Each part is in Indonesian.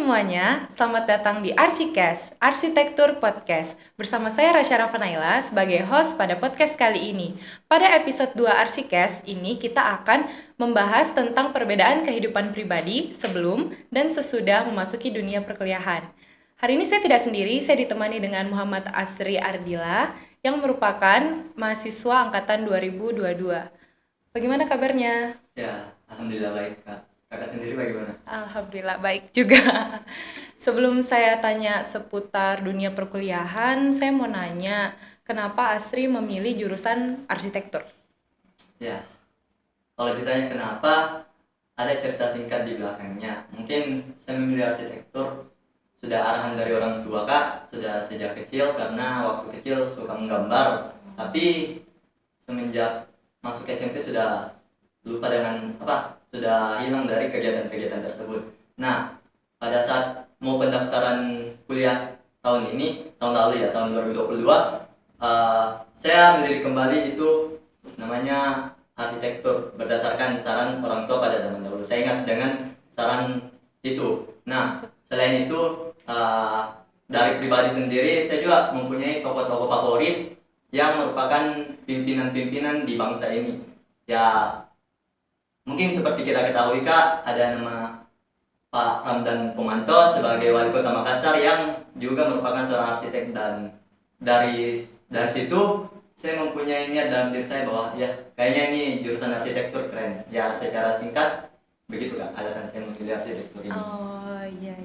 semuanya, selamat datang di Archicast, Arsitektur Podcast. Bersama saya Rasya Rafanaila sebagai host pada podcast kali ini. Pada episode 2 Archicast ini kita akan membahas tentang perbedaan kehidupan pribadi sebelum dan sesudah memasuki dunia perkuliahan. Hari ini saya tidak sendiri, saya ditemani dengan Muhammad Asri Ardila yang merupakan mahasiswa angkatan 2022. Bagaimana kabarnya? Ya, alhamdulillah baik, Kak. Kakak sendiri bagaimana? Alhamdulillah baik juga. Sebelum saya tanya seputar dunia perkuliahan, saya mau nanya, kenapa Asri memilih jurusan arsitektur? Ya, kalau ditanya kenapa, ada cerita singkat di belakangnya. Mungkin saya memilih arsitektur sudah arahan dari orang tua, Kak, sudah sejak kecil karena waktu kecil suka menggambar. Tapi semenjak masuk SMP sudah lupa dengan sudah hilang dari kegiatan-kegiatan tersebut. Nah, pada saat mau pendaftaran kuliah tahun lalu ya, tahun 2022, saya melirik kembali itu namanya arsitektur berdasarkan saran orang tua pada zaman dahulu. Saya ingat dengan saran itu. Nah, selain itu dari pribadi sendiri saya juga mempunyai tokoh-tokoh favorit yang merupakan pimpinan-pimpinan di bangsa ini. Ya, mungkin seperti kita ketahui, Kak, ada nama Pak Ramdan Pomanto sebagai wali kota Makassar yang juga merupakan seorang arsitek, dan dari situ saya mempunyai niat dalam diri saya bahwa ya kayaknya ini jurusan arsitektur keren. Ya, secara singkat begitu, Kak, alasan saya memilih arsitektur ini. Oh iya.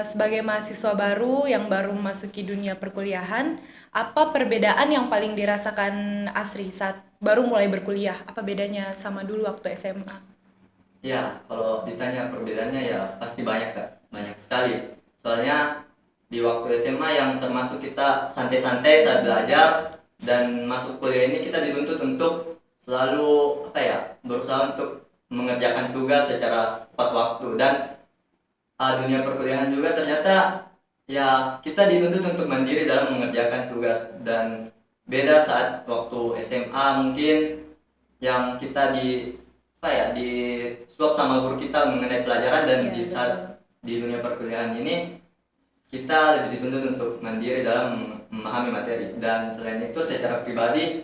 Sebagai mahasiswa baru yang baru memasuki dunia perkuliahan, apa perbedaan yang paling dirasakan Asri saat baru mulai berkuliah? Apa bedanya sama dulu waktu SMA? Ya, kalau ditanya perbedaannya ya pasti banyak, Kak. Banyak sekali. Soalnya di waktu SMA yang termasuk kita santai-santai saat belajar, dan masuk kuliah ini kita dituntut untuk selalu berusaha untuk mengerjakan tugas secara tepat waktu. Dan dunia perkuliahan juga ternyata ya kita dituntut untuk mandiri dalam mengerjakan tugas, dan beda saat waktu SMA mungkin yang kita di suap sama guru kita mengenai pelajaran, dan Ya, di saat di dunia perkuliahan ini kita lebih dituntut untuk mandiri dalam memahami materi. Dan selain itu secara pribadi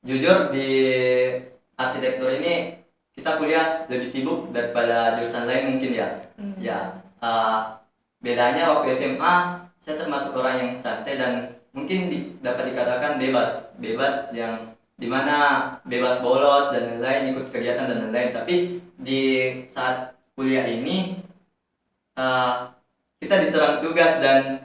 jujur di arsitektur ini kita kuliah lebih sibuk daripada jurusan lain mungkin ya. Ya, bedanya waktu SMA saya termasuk orang yang santai dan mungkin dapat dikatakan bebas yang dimana bebas bolos dan lain-lain, ikut kegiatan dan lain-lain. Tapi di saat kuliah ini kita diserang tugas, dan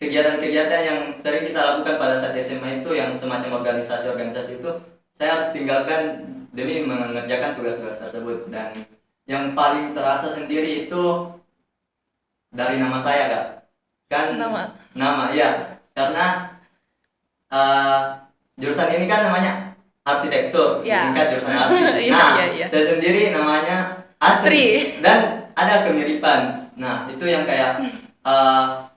kegiatan-kegiatan yang sering kita lakukan pada saat SMA itu yang semacam organisasi-organisasi itu saya harus tinggalkan demi mengerjakan tugas-tugas tersebut. Dan yang paling terasa sendiri itu dari nama saya, Kak. Kan nama ya, karena jurusan ini kan namanya arsitektur, singkat jurusan arsi. Saya sendiri namanya Asri dan ada kemiripan. Nah, itu yang kayak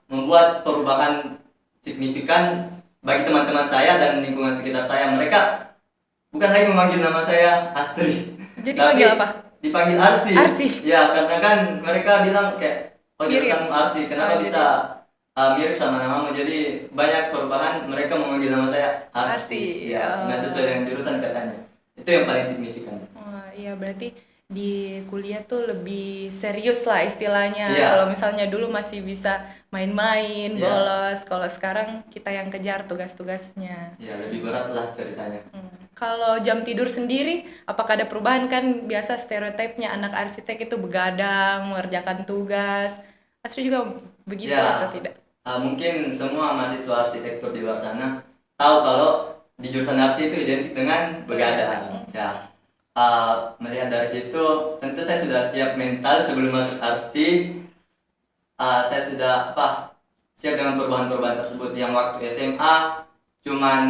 membuat perubahan signifikan bagi teman-teman saya dan lingkungan sekitar saya. Mereka bukan lagi memanggil nama saya Asri. Jadi panggil apa? Dipanggil Arsi. Ya, karena kan mereka bilang kayak jurusan Arsi, kenapa bisa mirip sama namamu. Jadi banyak perubahan, mereka memanggil nama saya Arsi. Ya, nggak sesuai dengan jurusan katanya. Itu yang paling signifikan. Iya, berarti di kuliah tuh lebih serius lah istilahnya. Kalau misalnya dulu masih bisa main-main, bolos. Kalau sekarang kita yang kejar tugas-tugasnya. Ya, lebih berat lah ceritanya. Kalau jam tidur sendiri, apakah ada perubahan? Kan biasa stereotipnya anak arsitek itu begadang, mengerjakan tugas. Asri juga begitu atau tidak? Mungkin semua mahasiswa arsitektur di luar sana tahu kalau di jurusan arsi itu identik dengan begadang. Ya, melihat dari situ, tentu saya sudah siap mental sebelum masuk arsi. Saya sudah siap dengan perubahan-perubahan tersebut. Yang waktu SMA cuman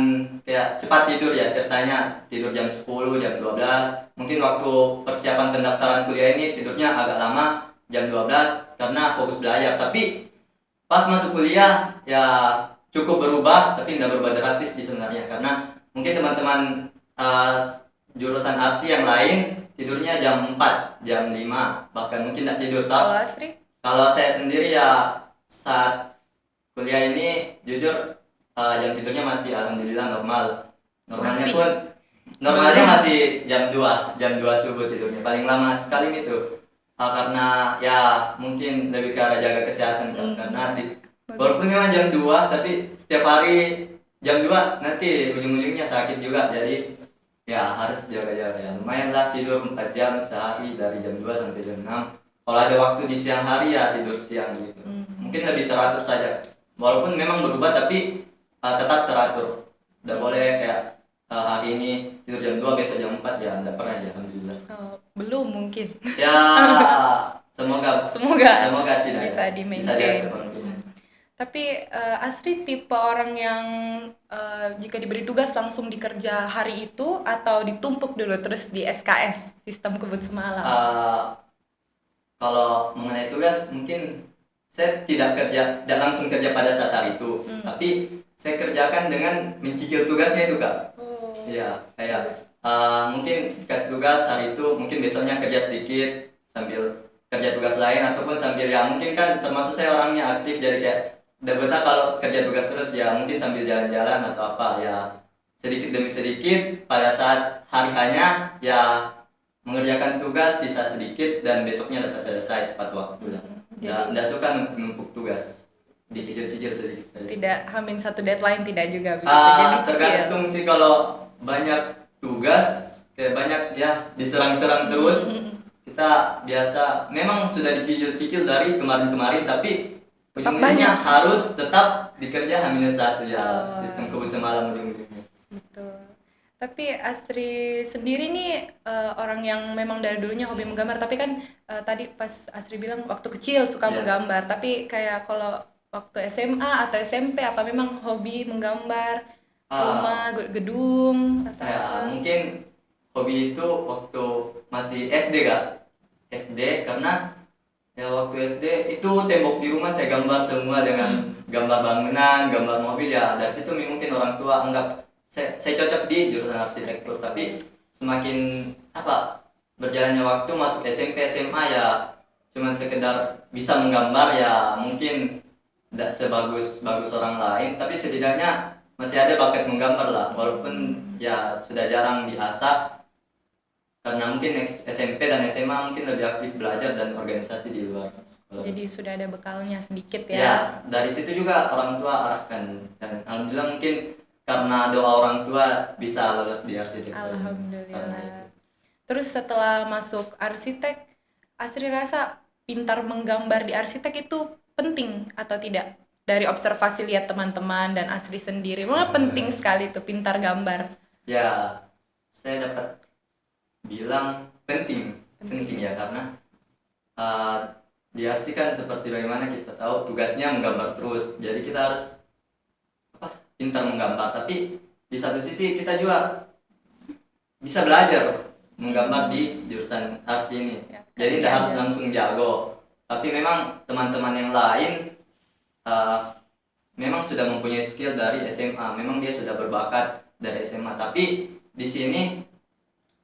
kayak cepat tidur ya, ceritanya tidur jam 10, jam 12. Mungkin waktu persiapan pendaftaran kuliah ini tidurnya agak lama, jam 12 karena fokus belajar. Tapi pas masuk kuliah ya cukup berubah, tapi tidak berubah drastis sebenarnya, karena mungkin teman-teman jurusan arsi yang lain tidurnya jam 4, jam 5, bahkan mungkin tidak tidur. Kalau Asri? Kalau saya sendiri ya saat kuliah ini jujur jam tidurnya masih alhamdulillah normal. Normalnya Masih? pun normalnya Belum. masih jam 2 subuh tidurnya. Paling lama sekali itu. Karena ya mungkin lebih ke arah jaga kesehatan kan. Karena walaupun memang jam 2 tapi setiap hari jam 2 nanti ujung-ujungnya sakit juga. Jadi ya harus jaga-jaga ya. Lumayan lah tidur 4 jam sehari dari jam 2 sampai jam 6. Kalau ada waktu di siang hari ya tidur siang gitu. Mungkin lebih teratur saja. Walaupun memang berubah tapi tetap teratur. Tidak boleh kayak hari ini tidur jam 2 besok jam 4 ya tidak pernah ya alhamdulillah. Belum mungkin. Ya semoga tidak bisa ya. di-maintain. diatur waktunya. Tapi Asri tipe orang yang jika diberi tugas langsung dikerja hari itu atau ditumpuk dulu terus di SKS, sistem kebut semalam? Kalau mengenai tugas mungkin saya tidak langsung kerja pada saat hari itu, tapi saya kerjakan dengan mencicil tugasnya itu kak. Iya, kayak mungkin kasih tugas hari itu, mungkin besoknya kerja sedikit sambil kerja tugas lain ataupun sambil ya mungkin kan termasuk saya orangnya aktif jadi kayak udah betah kalau kerja tugas terus ya mungkin sambil jalan-jalan atau apa ya sedikit demi sedikit pada saat hari hanya ya mengerjakan tugas sisa sedikit dan besoknya dapat selesai tepat waktu lah. Tidak suka numpuk tugas, dicicil-cicil sedikit saja. Tidak hamin satu deadline tidak juga begitu. Jadi cicil. Tergantung sih kalau banyak tugas kayak banyak ya diserang-serang terus. Kita biasa memang sudah dicicil-cicil dari kemarin-kemarin tapi ujungnya harus tetap dikerja H-1 ya. Sistem kebut semalam ujung-ujungnya. Betul. Tapi Astri sendiri nih orang yang memang dari dulunya hobi menggambar. Tapi kan tadi pas Astri bilang waktu kecil suka menggambar. Tapi kayak kalau waktu SMA atau SMP apa memang hobi menggambar rumah, gedung atau apa? Mungkin hobi itu waktu masih SD kak. SD karena ya waktu SD itu tembok di rumah saya gambar semua dengan gambar bangunan, gambar mobil ya. Dari situ mungkin orang tua anggap saya cocok di jurusan arsitektur, tapi semakin berjalannya waktu masuk SMP SMA ya cuma sekedar bisa menggambar ya mungkin tidak sebagus orang lain tapi setidaknya masih ada bakat menggambar lah walaupun ya sudah jarang diasah karena mungkin SMP dan SMA mungkin lebih aktif belajar dan organisasi di luar sekolah. Jadi sudah ada bekalnya sedikit ya. Ya dari situ juga orang tua arahkan dan alhamdulillah mungkin karena doa orang tua bisa lulus di arsitektur. Alhamdulillah. Terus setelah masuk arsitek, Asri rasa pintar menggambar di arsitek itu penting atau tidak? Dari observasi lihat teman-teman dan Asri sendiri, memang penting sekali tuh pintar gambar. Ya, saya dapat bilang penting ya karena di arsi kan seperti bagaimana kita tahu tugasnya menggambar terus, jadi kita harus pintar menggambar, tapi di satu sisi kita juga bisa belajar menggambar di jurusan arsi ini ya, jadi tidak harus langsung jago tapi memang teman-teman yang lain memang sudah mempunyai skill dari SMA, memang dia sudah berbakat dari SMA tapi di sini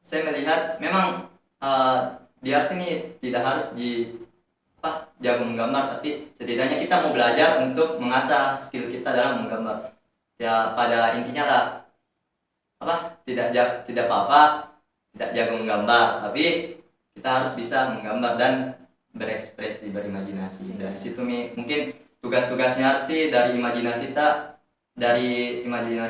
saya melihat memang di arsi ini tidak harus jago menggambar tapi setidaknya kita mau belajar untuk mengasah skill kita dalam menggambar. Ya pada intinya lah tidak apa-apa tidak jago menggambar tapi kita harus bisa menggambar dan berekspresi berimajinasi. Dari situ mungkin tugas-tugasnya sih dari imajinasi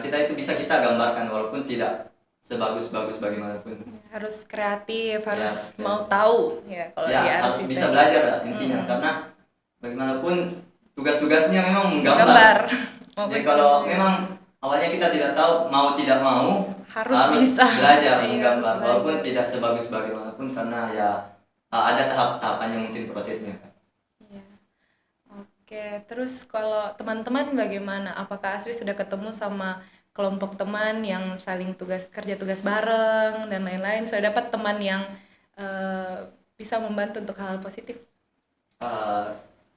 kita itu bisa kita gambarkan walaupun tidak sebagus bagaimanapun. Harus kreatif, harus mau tahu ya kalau ya, di harus arsitek. bisa belajar lah intinya karena bagaimanapun tugas-tugasnya memang menggambar. Jadi kalau memang awalnya kita tidak tahu mau tidak mau harus bisa belajar menggambar walaupun tidak sebagus bagaimanapun karena ya ada tahap-tahapannya mungkin prosesnya kan. Iya. Oke, terus kalau teman-teman bagaimana? Apakah Asri sudah ketemu sama kelompok teman yang saling kerja tugas bareng dan lain-lain? Sudah dapat teman yang bisa membantu untuk hal positif?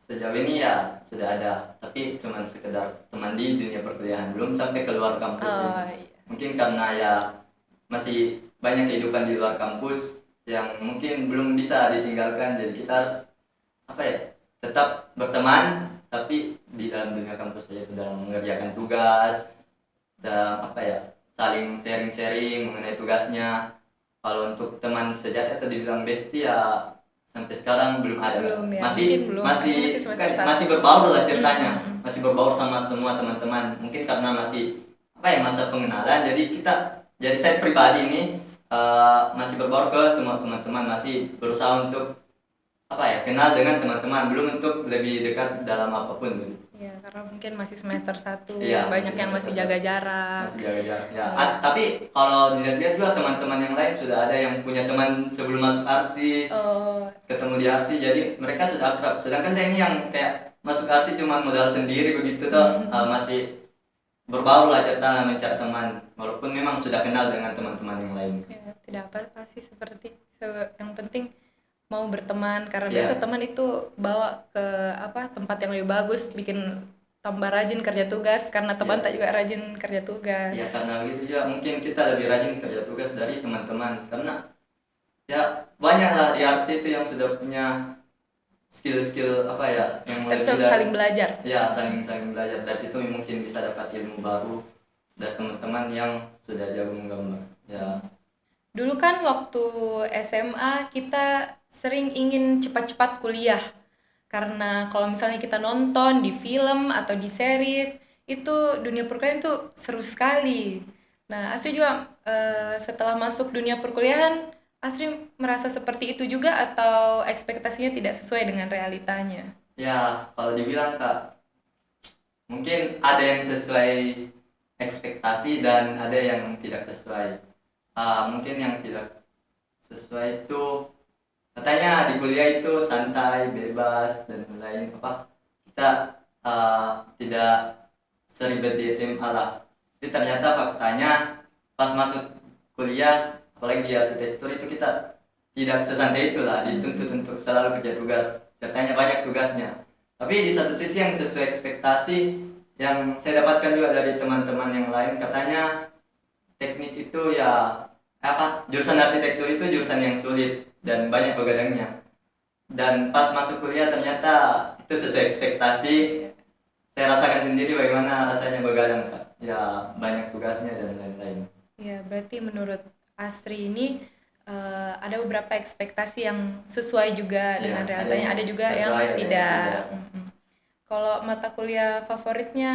Sejauh ini ya sudah ada, tapi cuma sekedar teman di dunia perkuliahan, belum sampai keluar kampus. Iya. Mungkin karena ya masih banyak kehidupan di luar kampus, yang mungkin belum bisa ditinggalkan. Jadi kita harus apa ya, tetap berteman tapi di dalam dunia kampus, yaitu dalam mengerjakan tugas dan apa ya, saling sharing-sharing mengenai tugasnya. Kalau untuk teman sejati atau dibilang bestie ya sampai sekarang belum ada. Belum ya, Masih mungkin belum, kan masih semester satu. masih berbaur lah ceritanya. Masih berbaur sama semua teman-teman. Mungkin karena masih apa ya, masa pengenalan. Jadi saya pribadi ini masih berbaur ke semua teman-teman, masih berusaha untuk apa ya, kenal dengan teman-teman, belum untuk lebih dekat dalam apapun gitu. Iya, karena mungkin masih semester 1, Iya, banyak yang semester masih satu. jaga jarak. Masih jaga jarak ya. Tapi kalau dilihat-lihat juga teman-teman yang lain sudah ada yang punya teman sebelum masuk arsi, Oh, ketemu di arsi, jadi mereka sudah akrab. Sedangkan saya ini yang kayak masuk arsi cuma modal sendiri begitu tuh, masih berbaur lah cerita mencari teman, walaupun memang sudah kenal dengan teman-teman yang lain. ya, tidak apa-apa sih, yang penting mau berteman, karena Iya. biasa teman itu bawa ke apa tempat yang lebih bagus, bikin tambah rajin kerja tugas, karena teman Iya. tak juga rajin kerja tugas. Ya karena begitu juga mungkin kita lebih rajin kerja tugas dari teman-teman, karena ya banyak lah di arsi itu yang sudah punya skill-skill apa ya, yang Kita bisa lebih dari- saling belajar. Ya saling belajar dari situ, mungkin bisa dapat ilmu baru dari teman-teman yang sudah jago menggambar ya. Dulu kan waktu SMA kita sering ingin cepat-cepat kuliah, karena kalau misalnya kita nonton di film atau di series itu dunia perkuliahan tuh seru sekali. Nah, Asri juga setelah masuk dunia perkuliahan, Asri merasa seperti itu juga atau ekspektasinya tidak sesuai dengan realitanya? Ya kalau dibilang Kak, mungkin ada yang sesuai ekspektasi dan ada yang tidak sesuai. Mungkin yang tidak sesuai itu katanya di kuliah itu santai, bebas dan lain apa, kita tidak seribet di SMA lah. Tapi ternyata faktanya pas masuk kuliah, apalagi di arsitektur itu kita tidak sesantai itulah, dituntut untuk selalu kerja tugas. Katanya banyak tugasnya. Tapi di satu sisi yang sesuai ekspektasi yang saya dapatkan juga dari teman-teman yang lain, katanya teknik itu ya apa, jurusan arsitektur itu jurusan yang sulit dan banyak begadangnya. Dan pas masuk kuliah ternyata itu sesuai ekspektasi. Saya rasakan sendiri bagaimana rasanya begadang Kak. Ya banyak tugasnya dan lain-lain. Ya, berarti menurut Astri ini ada beberapa ekspektasi yang sesuai juga Iya, dengan ada realitanya, yang ada juga sesuai, yang ada yang tidak. tidak. Kalau mata kuliah favoritnya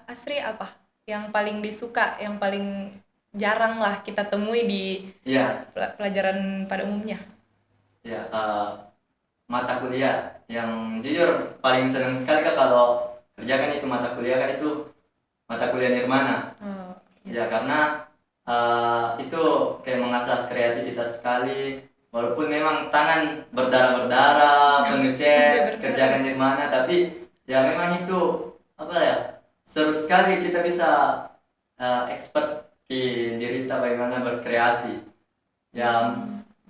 Asri apa? Yang paling disuka, yang paling jarang lah kita temui di Iya, pelajaran pada umumnya. ya mata kuliah yang jujur paling senang sekali Kak kalau kerjakan itu mata kuliah Kak, itu mata kuliah Nirmana. Oh, Ya karena itu kayak mengasah kreativitas sekali, walaupun memang tangan berdarah-berdarah, penuh Sampai cat, berdarah. kerjakan di mana, tapi ya memang itu apa ya, seru sekali kita bisa expert di diri kita bagaimana berkreasi. Ya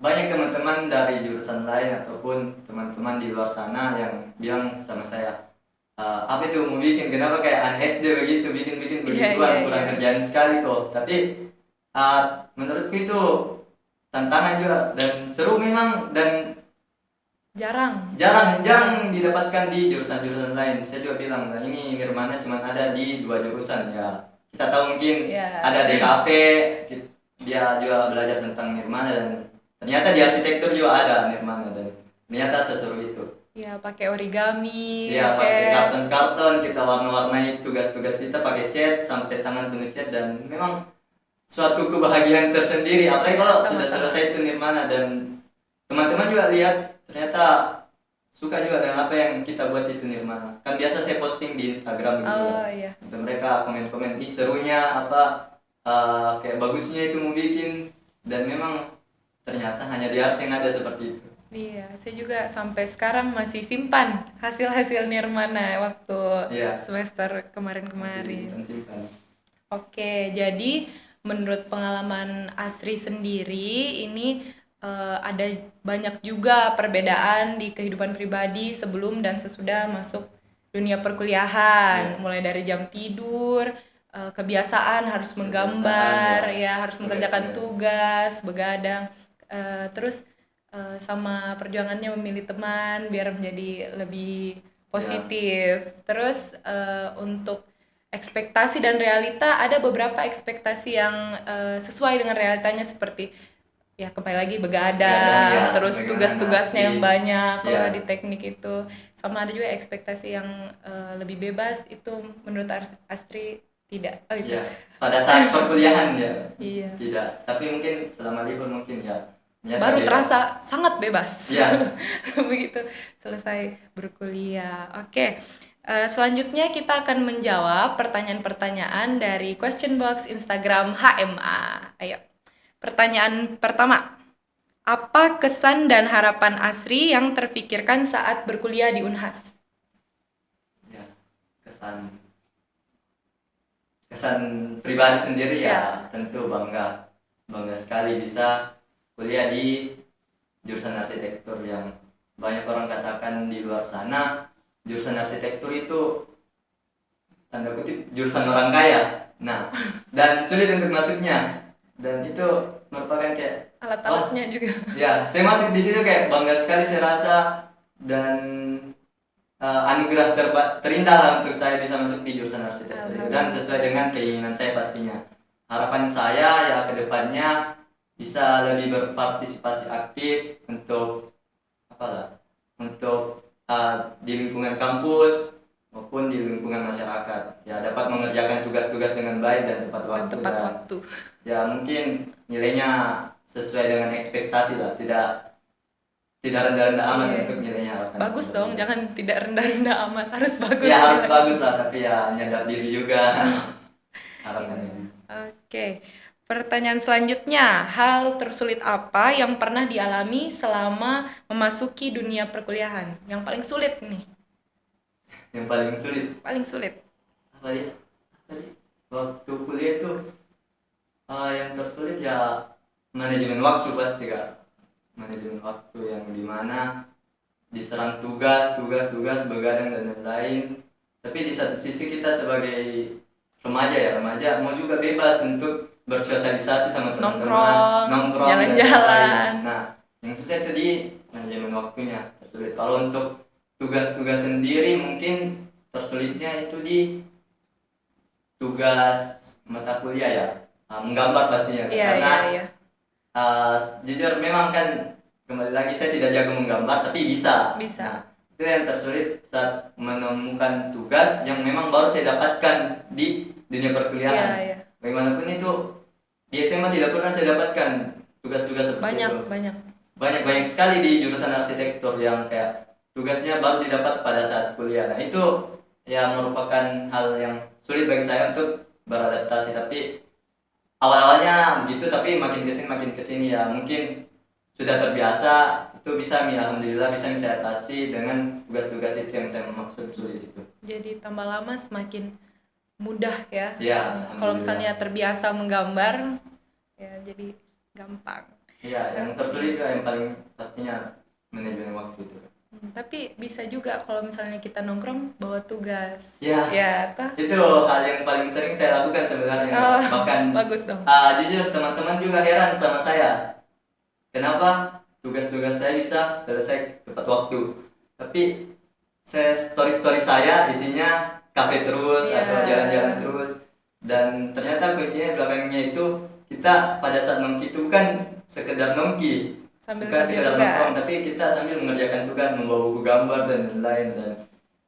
banyak teman-teman dari jurusan lain ataupun teman-teman di luar sana yang bilang sama saya, apa itu mau bikin, kenapa kayak anak SD begitu, bikin Iya, begituan, iya, kurang iya. kerjaan sekali kok. Tapi menurutku itu tantangan juga dan seru memang, dan Jarang. jarang didapatkan di jurusan-jurusan lain. Saya juga bilang, nah ini Nirmana cuma ada di 2 jurusan ya. Kita tahu mungkin Iya. ada di kafe, dia juga belajar tentang Nirmana, dan ternyata di arsitektur juga ada Nirmana, dan ternyata seseru itu. Ya, pakai origami, Iya, pakai cat. karton-karton, kita warna-warnai tugas-tugas kita pakai cat sampai tangan penuh cat, dan memang suatu kebahagiaan tersendiri. Apalagi Iya, kalau sama-sama. sudah selesai itu Nirmana, dan teman-teman juga lihat ternyata suka juga dengan apa yang kita buat itu Nirmana. Kan biasa saya posting di Instagram gitu Oh, kan. iya. Dan mereka komen-komen, ih serunya apa, kayak bagusnya itu mau bikin, dan memang ternyata hanya di Ars yang ada seperti itu. Iya, saya juga sampai sekarang masih simpan hasil-hasil Nirmana waktu Iya. semester Masih kemarin-kemarin. disimpan-simpan. Oke, jadi menurut pengalaman Asri sendiri ini ada banyak juga perbedaan di kehidupan pribadi sebelum dan sesudah masuk dunia perkuliahan. Iya. Mulai dari jam tidur, kebiasaan harus menggambar, ya. ya harus mengerjakan tugas, begadang. Terus sama perjuangannya memilih teman biar menjadi lebih positif. Terus untuk ekspektasi dan realita, ada beberapa ekspektasi yang sesuai dengan realitanya, seperti ya kembali lagi Begadang, ya, begadang, terus bagaimana tugas-tugasnya yang nasib. banyak kalau Ya, di teknik itu. Sama ada juga ekspektasi yang lebih bebas, itu menurut Astri tidak. Oh itu. ya. Pada saat perkuliahan ya, Iya. tidak. Tapi mungkin selama libur mungkin ya, ternyata Baru bebas. terasa sangat bebas. Ya, Begitu selesai berkuliah. Oke. Selanjutnya kita akan menjawab pertanyaan-pertanyaan dari question box Instagram HMA. Ayo. Pertanyaan pertama. Apa kesan dan harapan Asri yang terfikirkan saat berkuliah di Unhas? ya. Kesan kesan pribadi sendiri Ya. ya, tentu bangga sekali bisa kuliah di jurusan arsitektur yang banyak orang katakan di luar sana jurusan arsitektur itu tanda kutip jurusan orang kaya. Nah, dan sulit untuk masuknya, dan itu merupakan kayak Alat-alatnya juga. ya, saya masuk di situ kayak bangga sekali saya rasa, dan anugerah terindah lah untuk saya bisa masuk di jurusan arsitektur itu, dan sesuai dengan keinginan saya pastinya. Harapan saya ya kedepannya bisa lebih berpartisipasi aktif untuk apa lah, untuk di lingkungan kampus maupun di lingkungan masyarakat, ya dapat mengerjakan tugas-tugas dengan baik dan tepat Dan waktu, tepat dan waktu. ya mungkin nilainya sesuai dengan ekspektasi lah, tidak rendah-rendah amat. Iya. Untuk nilainya harapan Bagus dong, jangan tidak rendah-rendah amat, harus bagus. ya harus bagus lah, tapi ya nyadar diri juga harapannya. Oke. Pertanyaan selanjutnya, hal tersulit apa yang pernah dialami selama memasuki dunia perkuliahan? Yang paling sulit nih, Yang paling sulit paling sulit. apa ya, waktu kuliah itu yang tersulit ya manajemen waktu pasti kak, manajemen waktu yang dimana diserang tugas begadang dan lain-lain. Tapi di satu sisi kita sebagai remaja mau juga bebas untuk bersosialisasi sama teman-teman, nongkrong dan jalan-jalan. lain-lain. Nah, yang susah itu di manajemen waktunya tersulit. Kalau untuk tugas-tugas sendiri mungkin tersulitnya itu di tugas mata kuliah ya, menggambar pastinya. Iya, Karena iya. jujur memang kan kembali lagi saya tidak jago menggambar tapi bisa. Nah, itu yang tersulit saat menemukan tugas yang memang baru saya dapatkan di dunia perkuliahan. Iya. Bagaimanapun itu di SMA tidak pernah saya dapatkan tugas-tugas seperti itu. Banyak sekali di jurusan arsitektur yang kayak tugasnya baru didapat pada saat kuliah. Nah, itu ya merupakan hal yang sulit bagi saya untuk beradaptasi, tapi awal-awalnya begitu, tapi makin kesini ya mungkin sudah terbiasa. Itu alhamdulillah bisa saya atasi dengan tugas-tugas itu yang saya maksud sulit itu. Jadi tambah lama semakin mudah ya. Ya, kalau misalnya terbiasa menggambar ya jadi gampang. Iya, yang tersulit yang paling pastinya manajemen waktu itu. Tapi bisa juga kalau misalnya kita nongkrong bawa tugas. Ya, toh? Itu hal yang paling sering saya lakukan sebenarnya. Bahkan bagus dong. Jujur teman-teman juga heran sama saya. Kenapa tugas-tugas saya bisa selesai tepat waktu? Tapi story saya isinya kafe terus atau jalan-jalan terus. Dan ternyata kuncinya belakangnya itu kita pada saat nongki itu bukan sekedar nongki, bukan sekedar nongkrong, tapi kita sambil mengerjakan tugas, membawa buku gambar dan lain-lain. Dan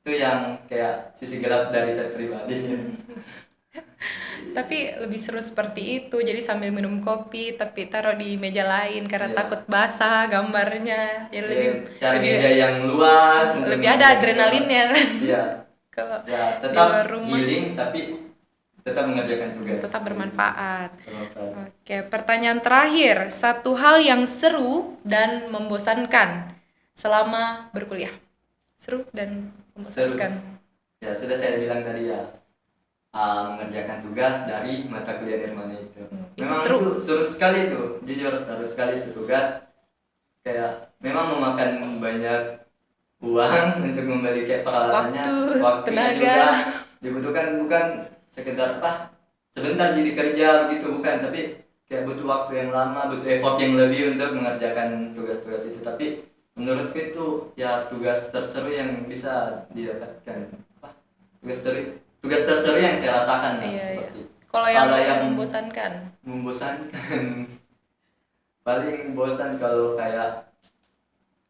itu yang kayak sisi gelap dari saya pribadi. Tapi lebih seru seperti itu, jadi sambil minum kopi tapi taruh di meja lain karena takut basah gambarnya. Jadi cari meja yang luas, lebih ada adrenalinnya kan. Iya. Ya, tetap healing tapi tetap mengerjakan tugas. Tetap bermanfaat. Oke, pertanyaan terakhir, satu hal yang seru dan membosankan selama berkuliah. Seru dan membosankan. Ya, sudah saya bilang tadi ya. Mengerjakan tugas dari mata kuliah Nirmana itu. Memang itu seru sekali tuh, jujur seru sekali itu tugas. Kayak memang memakan banyak uang untuk membeli kayak peralatannya, waktunya juga dibutuhkan, bukan sekedar sebentar jadi kerja begitu, bukan, tapi kayak butuh waktu yang lama, butuh effort yang lebih untuk mengerjakan tugas-tugas itu. Tapi menurutku itu ya tugas terseru yang bisa didapatkan. Apa? Tugas terseru yang saya rasakan lah, Iya, iya. seperti Kalau yang kalau yang membosankan, membosankan paling bosan kalau kayak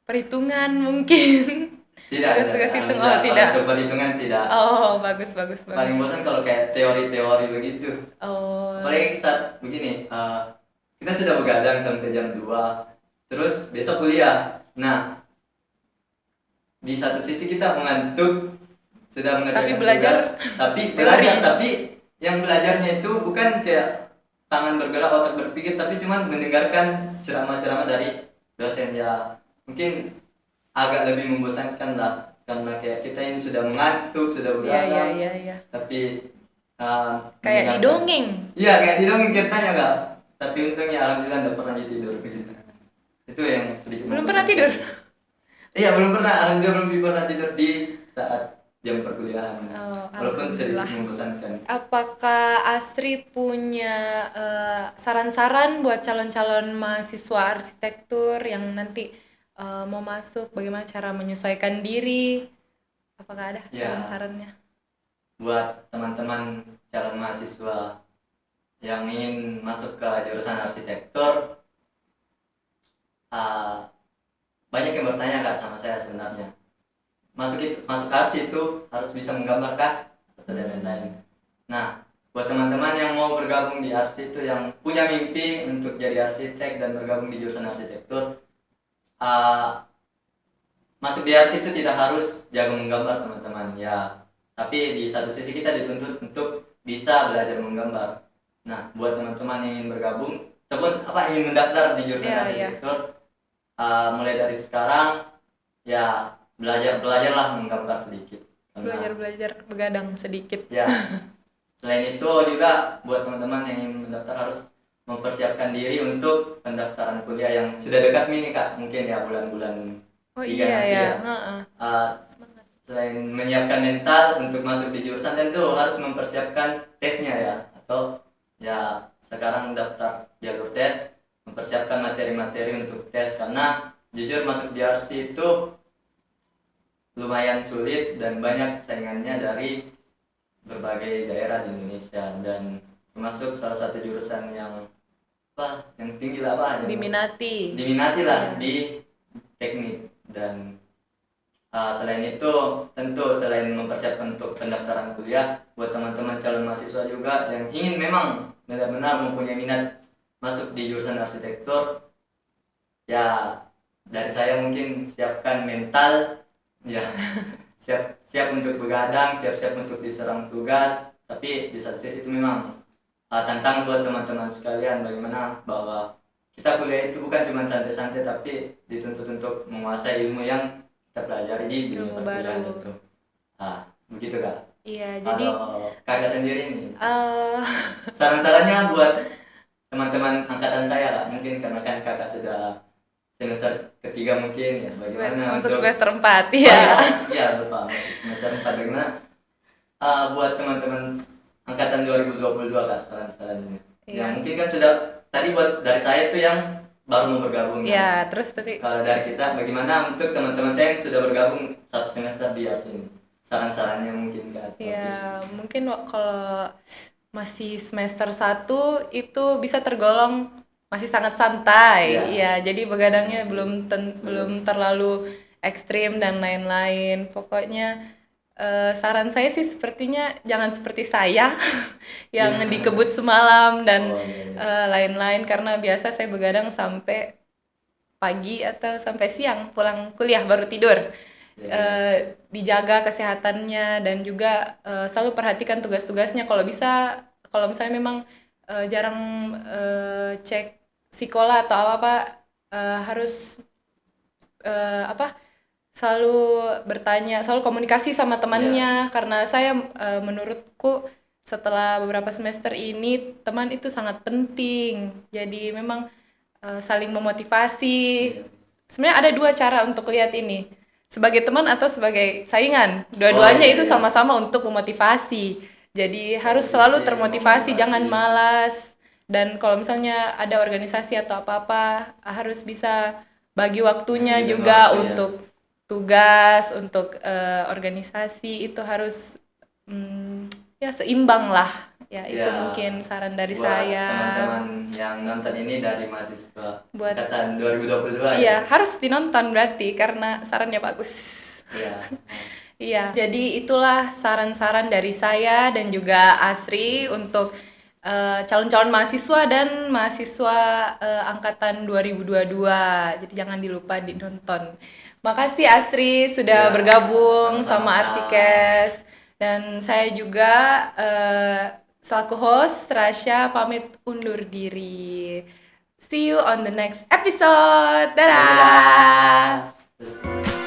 perhitungan mungkin. Tugas-tugas hitung, oh Alhamdulillah, kalau tidak. untuk perhitungan tidak. Oh, bagus, bagus, Paling bagus. bosan kalau kayak teori-teori begitu. Oh, Apalagi saat begini, kita sudah begadang sampai jam 2, terus besok kuliah. Nah, di satu sisi kita mengantuk, sudah tapi mengerjakan belajar tugas, tapi teori. belajar, tapi yang belajarnya itu bukan kayak tangan bergerak, otak berpikir, tapi cuma mendengarkan ceramah-ceramah dari dosen. Ya mungkin agak lebih membosankan lah, karena kayak kita ini sudah mengantuk, sudah Iya, iya, begadang, iya, iya. tapi Kayak mendengarkan. didongeng. Iya, kayak didongeng ceritanya kak. Tapi untungnya alhamdulillah nggak pernah tidur begitu. Itu yang sedikit Belum pernah membosankan. tidur. Iya, belum pernah. Alhamdulillah belum pernah tidur di saat jam perkuliahan. Oh, Walaupun sedikit alhamdulillah. membosankan. Apakah Asri punya saran-saran buat calon-calon mahasiswa arsitektur yang nanti mau masuk, bagaimana cara menyesuaikan diri? Apakah ada Ya, saran-sarannya? buat teman-teman calon mahasiswa yang ingin masuk ke jurusan arsitektur, ah, banyak yang bertanya kak sama saya sebenarnya. Masuk arsi itu harus bisa menggambar kah? Atau dan lain-lain. Nah, buat teman-teman yang mau bergabung di arsi itu, yang punya mimpi untuk jadi arsitek dan bergabung di jurusan arsitektur, masuk di arsi itu tidak harus jago menggambar teman-teman ya, tapi di satu sisi kita dituntut untuk bisa belajar menggambar. Nah, buat teman-teman yang ingin bergabung ataupun ingin mendaftar di jurusan Iya, iya. arsitektur, mulai dari sekarang ya belajarlah menggambar sedikit. Karena Belajar begadang sedikit. ya, selain itu juga buat teman-teman yang ingin mendaftar harus mempersiapkan diri untuk pendaftaran kuliah yang sudah dekat ini kak, mungkin ya bulan-bulan Oh 3 iya nanti ya, ya. heeh. Semangat. Selain menyiapkan mental untuk masuk di jurusan, tentu harus mempersiapkan tesnya ya, atau ya sekarang daftar jalur tes, mempersiapkan materi-materi untuk tes, karena jujur masuk di RC itu lumayan sulit dan banyak saingannya dari berbagai daerah di Indonesia, dan termasuk salah satu jurusan yang yang tinggi lah, diminati lah Iya. di teknik. Dan selain itu, tentu selain mempersiapkan untuk pendaftaran kuliah, buat teman-teman calon mahasiswa juga yang ingin memang benar-benar mempunyai minat masuk di jurusan arsitektur, ya dari saya mungkin siapkan mental ya, siap untuk begadang, siap untuk diserang tugas. Tapi di satu sisi itu memang tantangan buat teman-teman sekalian, bagaimana bahwa kita kuliah itu bukan cuma santai-santai, tapi dituntut untuk menguasai ilmu yang kita pelajari di dunia Ilmu perkuliahan baru. itu. Begitu kak. Iya, jadi Kalau kakak sendiri nih, eh saran-sarannya buat teman-teman angkatan saya kak, mungkin karena kan kakak sudah semester ketiga mungkin ya, bagaimana masuk untuk semester 4 ya. ya betul, masuk semester 4, bagaimana buat teman-teman angkatan 2022 kak, saran-sarannya. Ya Iya. mungkin kan sudah tadi buat dari saya tuh yang baru mau bergabung. Ya, terus tadi Kalau dari kita, bagaimana untuk teman-teman saya yang sudah bergabung satu semester di ARS ini? Saran-sarannya mungkin kak? ya mungkin kalau masih semester 1 itu bisa tergolong masih sangat santai. Iya. Iya, jadi begadangnya Masih belum terlalu ekstrim dan lain-lain. Pokoknya saran saya sih sepertinya jangan seperti saya yang Iya. dikebut semalam dan Oh, iya. lain-lain, karena biasa saya begadang sampai pagi atau sampai siang, pulang kuliah baru tidur. Iya. Dijaga kesehatannya dan juga selalu perhatikan tugas-tugasnya. Kalau misalnya memang jarang cek psikola atau apa, harus selalu bertanya, selalu komunikasi sama temannya. Karena saya menurutku setelah beberapa semester ini teman itu sangat penting. Jadi memang saling memotivasi. Iya. Sebenarnya ada dua cara untuk lihat ini, sebagai teman atau sebagai saingan. Dua-duanya iya, itu iya. sama-sama untuk memotivasi. Jadi harus selalu termotivasi, jangan malas. Dan kalau misalnya ada organisasi atau apa-apa, harus bisa bagi waktunya Bagi juga waktu, ya. untuk tugas, untuk organisasi itu harus ya seimbang lah. Ya, itu Ya, mungkin saran dari buat saya. teman-teman yang nonton ini dari mahasiswa Buat- angkatan 2022 Iya, ya. harus dinonton berarti karena sarannya bagus. Iya. Iya, jadi itulah saran-saran dari saya dan juga Asri untuk calon-calon mahasiswa dan mahasiswa angkatan 2022. Jadi jangan dilupa dinonton. Makasih Asri sudah Iya, bergabung sama-sama, sama Kak. Arsikes. Dan saya juga selaku host Rasya pamit undur diri. See you on the next episode. Dadah. Dadah.